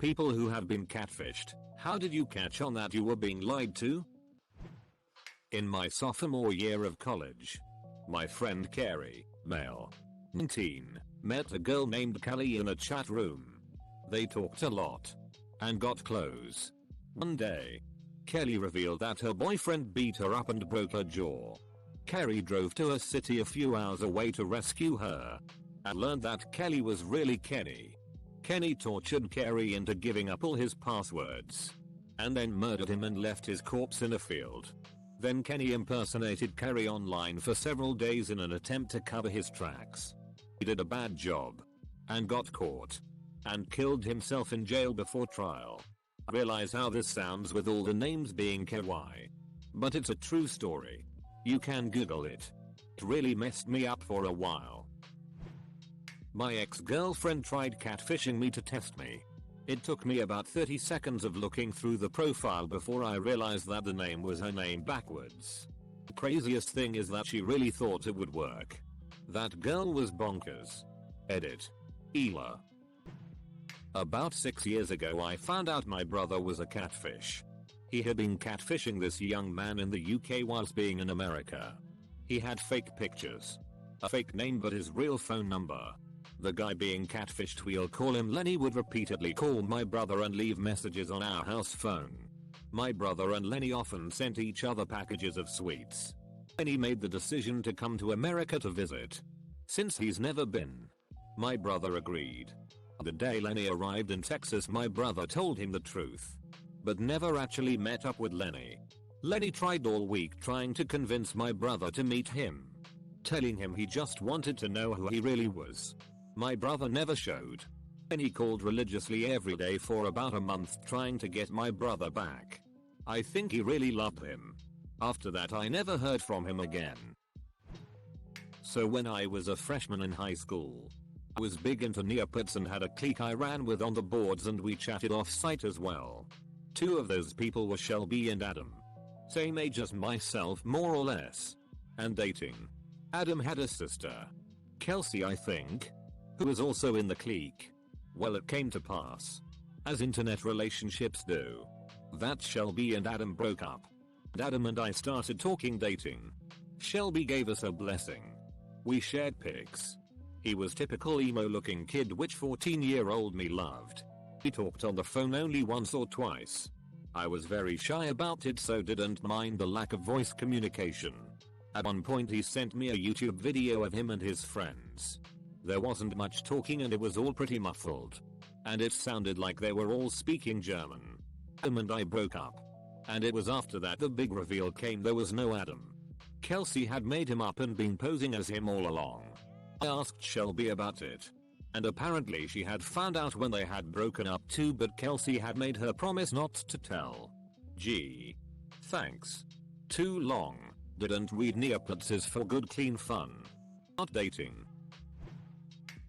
People who have been catfished, how did you catch on that you were being lied to? In my sophomore year of college, my friend Carrie, male, 19, met a girl named Kelly in a chat room. They talked a lot and got close. One day, Kelly revealed that her boyfriend beat her up and broke her jaw. Carrie drove to a city a few hours away to rescue her and learned that Kelly was really Kenny. Kenny tortured Carrie into giving up all his passwords and then murdered him and left his corpse in a field. Then Kenny impersonated Carrie online for several days in an attempt to cover his tracks. He did a bad job and got caught and killed himself in jail before trial. I realize how this sounds with all the names being KY, but it's a true story. You can Google it. It really messed me up for a while. My ex-girlfriend tried catfishing me to test me. It took me about 30 seconds of looking through the profile before I realized that the name was her name backwards. The craziest thing is that she really thought it would work. That girl was bonkers. Edit. Ela. About 6 years ago I found out my brother was a catfish. He had been catfishing this young man in the UK whilst being in America. He had fake pictures, a fake name but his real phone number. The guy being catfished, we'll call him Lenny, would repeatedly call my brother and leave messages on our house phone. My brother and Lenny often sent each other packages of sweets. Lenny made the decision to come to America to visit, since he's never been. My brother agreed. The day Lenny arrived in Texas, my brother told him the truth, but never actually met up with Lenny. Lenny tried all week trying to convince my brother to meet him, telling him he just wanted to know who he really was. My brother never showed. Lenny called religiously every day for about a month trying to get my brother back. I think he really loved him. After that I never heard from him again. So when I was a freshman in high school, I was big into Neopets and had a clique I ran with on the boards, and we chatted off-site as well. Two of those people were Shelby and Adam. Same age as myself more or less. And dating. Adam had a sister, Kelsey I think, who was also in the clique. Well, it came to pass, as internet relationships do, that Shelby and Adam broke up. And Adam and I started talking dating. Shelby gave us a blessing. We shared pics. He was typical emo looking kid which 14-year-old me loved. We talked on the phone only once or twice. I was very shy about it, so didn't mind the lack of voice communication. At one point he sent me a YouTube video of him and his friends. There wasn't much talking and it was all pretty muffled. And it sounded like they were all speaking German. Adam and I broke up. And it was after that the big reveal came: there was no Adam. Kelsey had made him up and been posing as him all along. I asked Shelby about it, and apparently she had found out when they had broken up too, but Kelsey had made her promise not to tell. Gee. Thanks. Too long. Didn't read Neopets is for good clean fun. Not dating.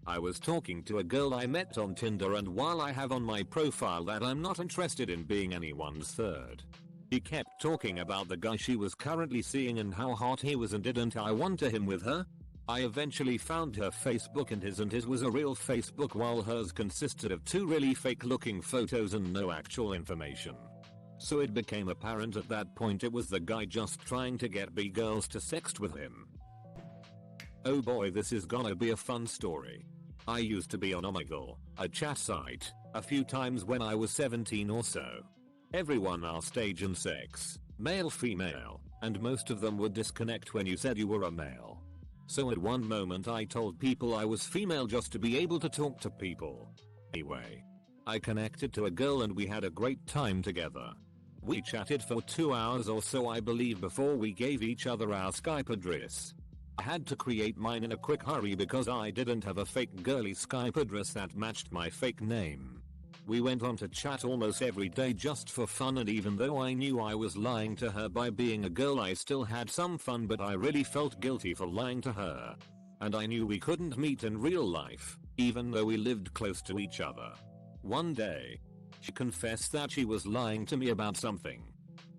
I was talking to a girl I met on Tinder, and while I have on my profile that I'm not interested in being anyone's third, she kept talking about the guy she was currently seeing and how hot he was, and didn't I want to him with her? I eventually found her Facebook, and his was a real Facebook while hers consisted of two really fake looking photos and no actual information. So it became apparent at that point it was the guy just trying to get B-girls to sext with him. Oh boy, this is gonna be a fun story. I used to be on Omegle, a chat site, a few times when I was 17 or so. Everyone asked age and sex, male female, and most of them would disconnect when you said you were a male. So at one moment I told people I was female just to be able to talk to people. Anyway, I connected to a girl and we had a great time together. We chatted for 2 hours or so I believe before we gave each other our Skype address. I had to create mine in a quick hurry because I didn't have a fake girly Skype address that matched my fake name. We went on to chat almost every day just for fun, and even though I knew I was lying to her by being a girl, I still had some fun, but I really felt guilty for lying to her. And I knew we couldn't meet in real life, even though we lived close to each other. One day, she confessed that she was lying to me about something.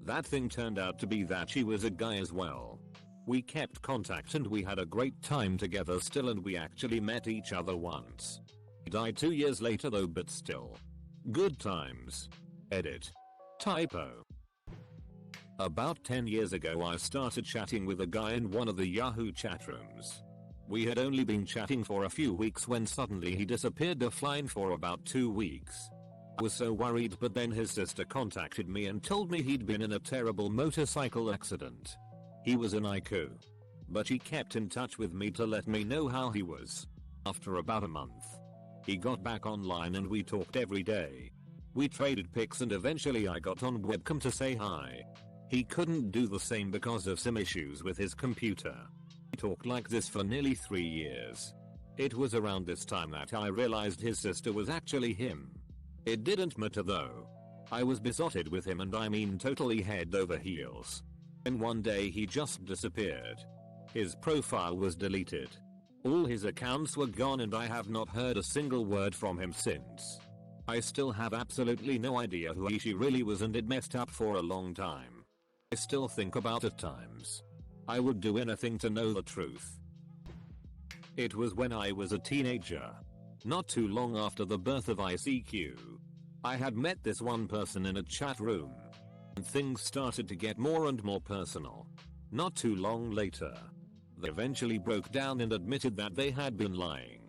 That thing turned out to be that she was a guy as well. We kept contact and we had a great time together still, and we actually met each other once. He died 2 years later though, but still. Good times. Edit. Typo. About 10 years ago I started chatting with a guy in one of the Yahoo chat rooms. We had only been chatting for a few weeks when suddenly he disappeared offline for about 2 weeks. I was so worried, but then his sister contacted me and told me he'd been in a terrible motorcycle accident. He was in ICU. But she kept in touch with me to let me know how he was. After about a month, he got back online and we talked every day. We traded pics and eventually I got on webcam to say hi. He couldn't do the same because of some issues with his computer. We talked like this for nearly 3 years. It was around this time that I realized his sister was actually him. It didn't matter though. I was besotted with him, and I mean totally head over heels. And one day he just disappeared. His profile was deleted. All his accounts were gone and I have not heard a single word from him since. I still have absolutely no idea who she really was, and it messed up for a long time. I still think about it at times. I would do anything to know the truth. It was when I was a teenager. Not too long after the birth of ICQ. I had met this one person in a chat room. And things started to get more and more personal. Not too long later, they eventually broke down and admitted that they had been lying.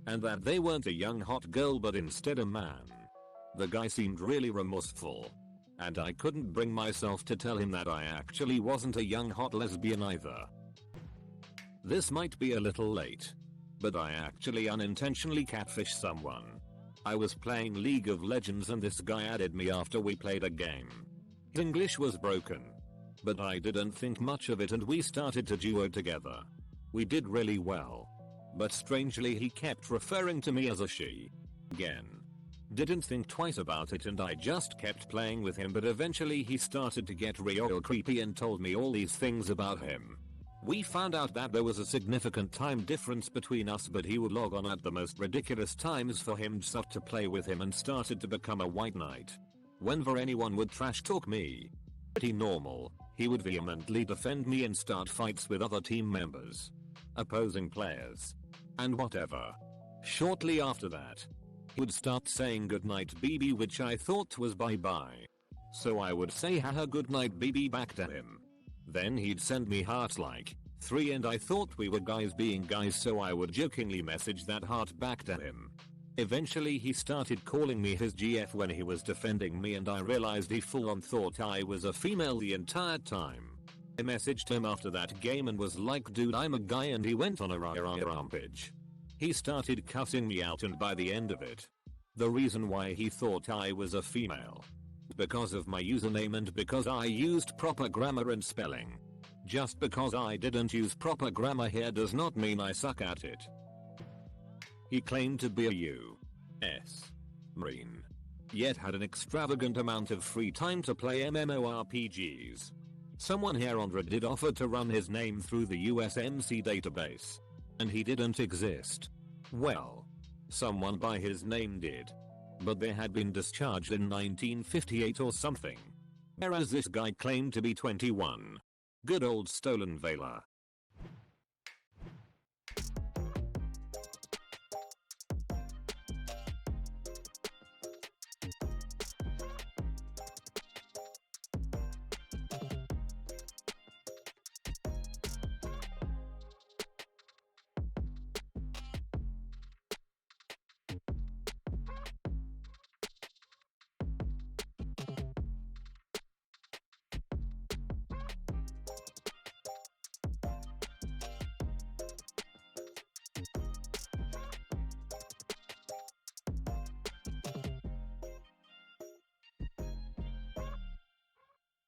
And that they weren't a young hot girl but instead a man. The guy seemed really remorseful. And I couldn't bring myself to tell him that I actually wasn't a young hot lesbian either. This might be a little late, but I actually unintentionally catfished someone. I was playing League of Legends and this guy added me after we played a game. His English was broken, but I didn't think much of it and we started to duo together. We did really well. But strangely he kept referring to me as a she. Again. Didn't think twice about it and I just kept playing with him, but eventually he started to get real creepy and told me all these things about him. We found out that there was a significant time difference between us, but he would log on at the most ridiculous times for himself to play with him and started to become a white knight. Whenever anyone would trash talk me, pretty normal, he would vehemently defend me and start fights with other team members, opposing players, and whatever. Shortly after that, he would start saying goodnight BB, which I thought was bye bye. So I would say haha goodnight BB back to him. Then he'd send me hearts like 3 and I thought we were guys being guys, so I would jokingly message that heart back to him. Eventually he started calling me his GF when he was defending me and I realized he full on thought I was a female the entire time. I messaged him after that game and was like, dude, I'm a guy, and he went on a rampage. He started cussing me out, and by the end of it, the reason why he thought I was a female, because of my username and because I used proper grammar and spelling. Just because I didn't use proper grammar here does not mean I suck at it. He claimed to be a U.S. Marine, yet had an extravagant amount of free time to play MMORPGs. Someone here on Reddit offered to run his name through the USMC database, and he didn't exist. Well, someone by his name did, but they had been discharged in 1958 or something. Whereas this guy claimed to be 21. Good old stolen valor.